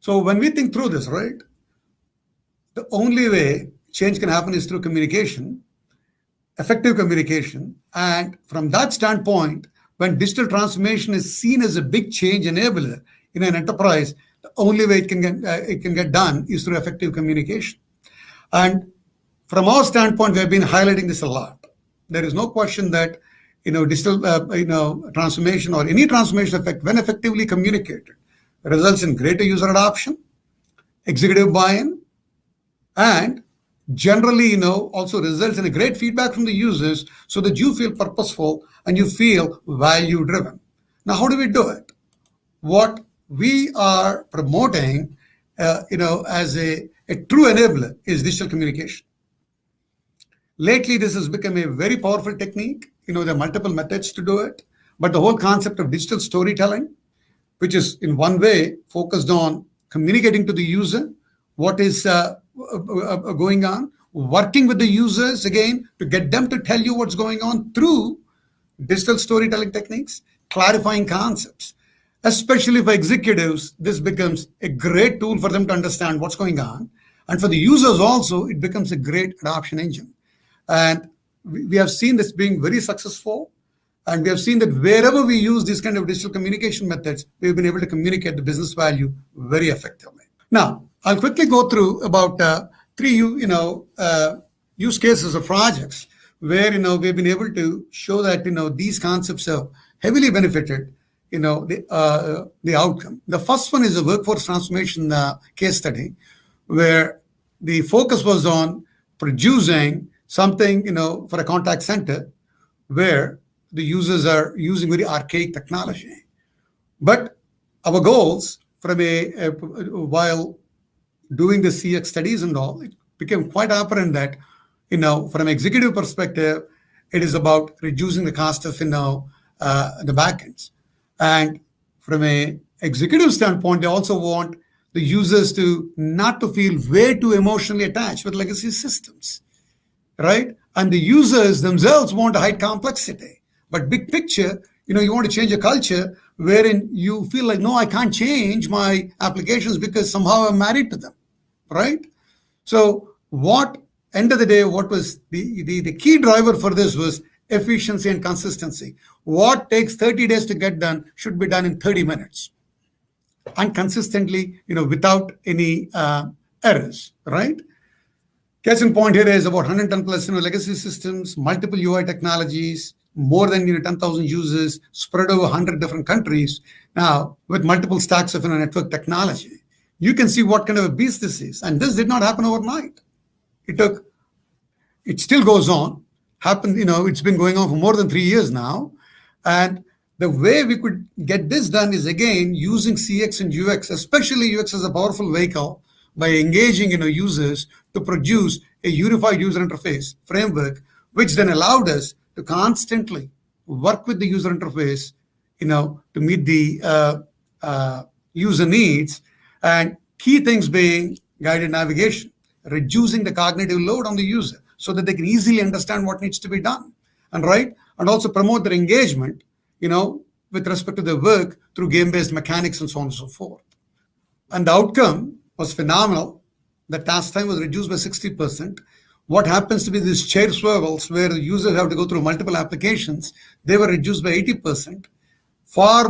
So when we think through this, right, the only way change can happen is through communication, effective communication. And from that standpoint, when digital transformation is seen as a big change enabler in an enterprise, the only way it can get done is through effective communication. And from our standpoint, we have been highlighting this a lot. There is no question that digital transformation or any transformation effect, when effectively communicated, results in greater user adoption, executive buy-in, and generally, also results in a great feedback from the users so that you feel purposeful and you feel value driven. Now, how do we do it? What we are promoting, as a true enabler is digital communication. Lately, this has become a very powerful technique. There are multiple methods to do it, but the whole concept of digital storytelling, which is in one way focused on communicating to the user what is going on, working with the users again to get them to tell you what's going on through digital storytelling techniques, clarifying concepts. Especially for executives, this becomes a great tool for them to understand what's going on. And for the users also, it becomes a great adoption engine. And we have seen this being very successful. And we have seen that wherever we use these kind of digital communication methods, we've been able to communicate the business value very effectively. Now, I'll quickly go through about three use cases of projects where we've been able to show that these concepts have heavily benefited the outcome. The first one is a workforce transformation case study where the focus was on producing something for a contact center where the users are using very archaic technology. But our goals from while doing the CX studies and all, it became quite apparent that from an executive perspective, it is about reducing the cost of the backends. And from an executive standpoint, they also want the users to not to feel way too emotionally attached with legacy systems, right? And the users themselves want to hide complexity. But big picture, you want to change a culture wherein you feel like, no, I can't change my applications because somehow I'm married to them, right? So end of the day, what was the key driver for this was efficiency and consistency. What takes 30 days to get done should be done in 30 minutes. And consistently, without any errors, right? Case in point here is about 110 plus legacy systems, multiple UI technologies, more than 10,000 users spread over 100 different countries. Now, with multiple stacks of network technology, you can see what kind of a beast this is. And this did not happen overnight. It still goes on. It's been going on for more than 3 years now. And the way we could get this done is, again, using CX and UX, especially UX as a powerful vehicle by engaging users to produce a unified user interface framework, which then allowed us to constantly work with the user interface, to meet the user needs, and key things being guided navigation, reducing the cognitive load on the user so that they can easily understand what needs to be done, and also promote their engagement, with respect to their work through game-based mechanics and so on and so forth. And the outcome was phenomenal. The task time was reduced by 60%. What happens to be these chair swivels where the users have to go through multiple applications, they were reduced by 80%. Far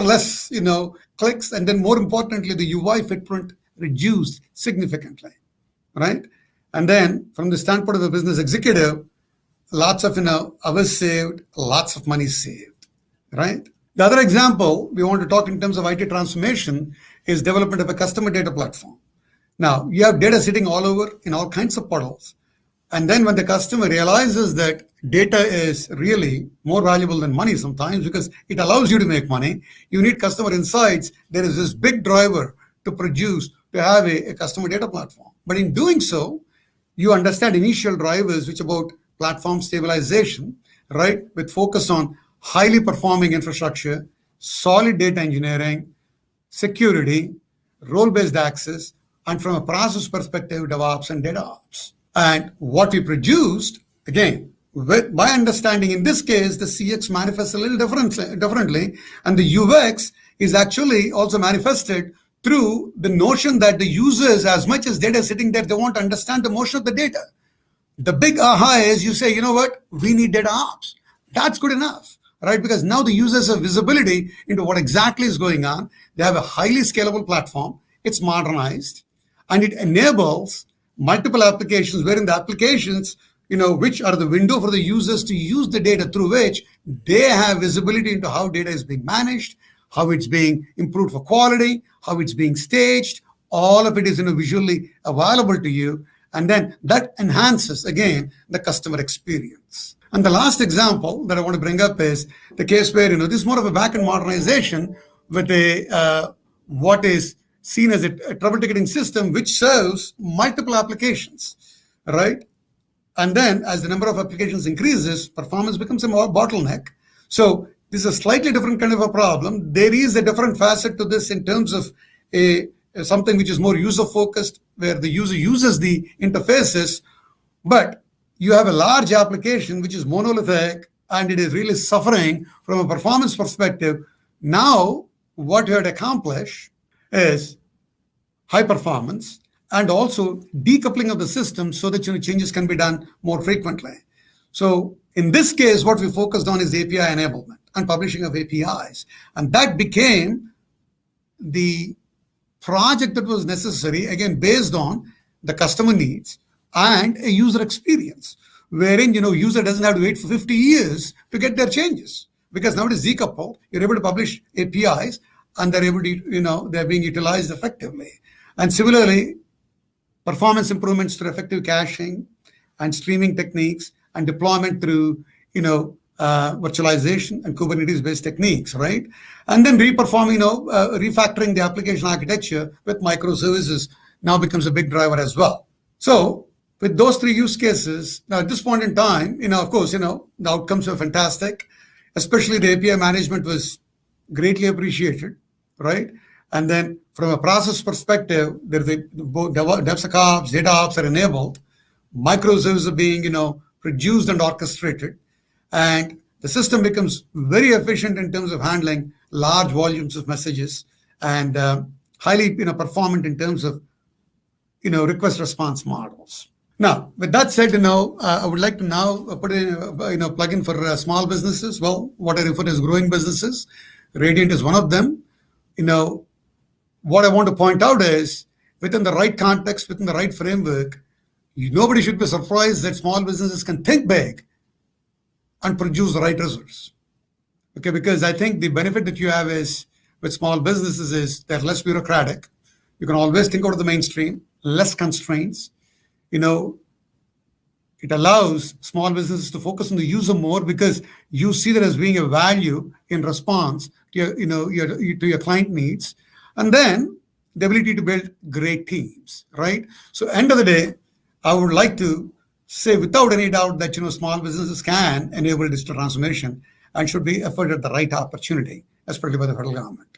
less, clicks, and then more importantly, the UI footprint reduced significantly, right? And then from the standpoint of a business executive, lots of hours saved, lots of money saved, right? The other example we want to talk in terms of IT transformation is development of a customer data platform. Now, you have data sitting all over in all kinds of puddles. And then when the customer realizes that data is really more valuable than money sometimes because it allows you to make money, you need customer insights. There is this big driver to have a customer data platform. But in doing so, you understand initial drivers, which about platform stabilization, right? With focus on highly performing infrastructure, solid data engineering, security, role-based access, and from a process perspective, DevOps and DataOps. And what we produced, again, by understanding in this case, the CX manifests a little differently, and the UX is actually also manifested through the notion that the users, as much as data is sitting there, they want to understand the motion of the data. The big aha is you say, you know what, we need data ops. That's good enough, right? Because now the users have visibility into what exactly is going on. They have a highly scalable platform. It's modernized, and it enables multiple applications, wherein the applications, which are the window for the users to use the data, through which they have visibility into how data is being managed, how it's being improved for quality, how it's being staged. All of it is visually available to you. And then that enhances, again, the customer experience. And the last example that I want to bring up is the case where, this is more of a backend modernization with what is seen as a trouble ticketing system, which serves multiple applications, right? And then as the number of applications increases, performance becomes a more bottleneck. So this is a slightly different kind of a problem. There is a different facet to this in terms of something which is more user-focused, where the user uses the interfaces, but you have a large application which is monolithic and it is really suffering from a performance perspective. Now, what you have to accomplish is high performance and also decoupling of the system so that changes can be done more frequently. So in this case, what we focused on is API enablement and publishing of APIs. And that became the project that was necessary, again, based on the customer needs and a user experience, wherein, user doesn't have to wait for 50 years to get their changes. Because now it is decoupled, you're able to publish APIs and they're able to, they're being utilized effectively. And similarly, performance improvements through effective caching and streaming techniques and deployment through, virtualization and Kubernetes-based techniques, right? And then refactoring the application architecture with microservices now becomes a big driver as well. So with those three use cases, now at this point in time, of course, the outcomes were fantastic, especially the API management was greatly appreciated, right? And then from a process perspective, there's both DevSecOps, data ops are enabled, microservices are being, produced and orchestrated, and the system becomes very efficient in terms of handling large volumes of messages and highly, performant in terms of, request response models. Now, with that said, I would like to now put in, plug in for small businesses. Well, what I refer to as growing businesses. Radiant is one of them. What I want to point out is, within the right context, within the right framework, nobody should be surprised that small businesses can think big and produce the right results. Okay, because I think the benefit that you have is with small businesses is they're less bureaucratic. You can always think out of the mainstream, less constraints. It allows small businesses to focus on the user more because you see that as being a value in response to your client needs. And then the ability to build great teams, right? So end of the day, I would like to say without any doubt that, small businesses can enable digital transformation and should be afforded the right opportunity, especially by the federal government.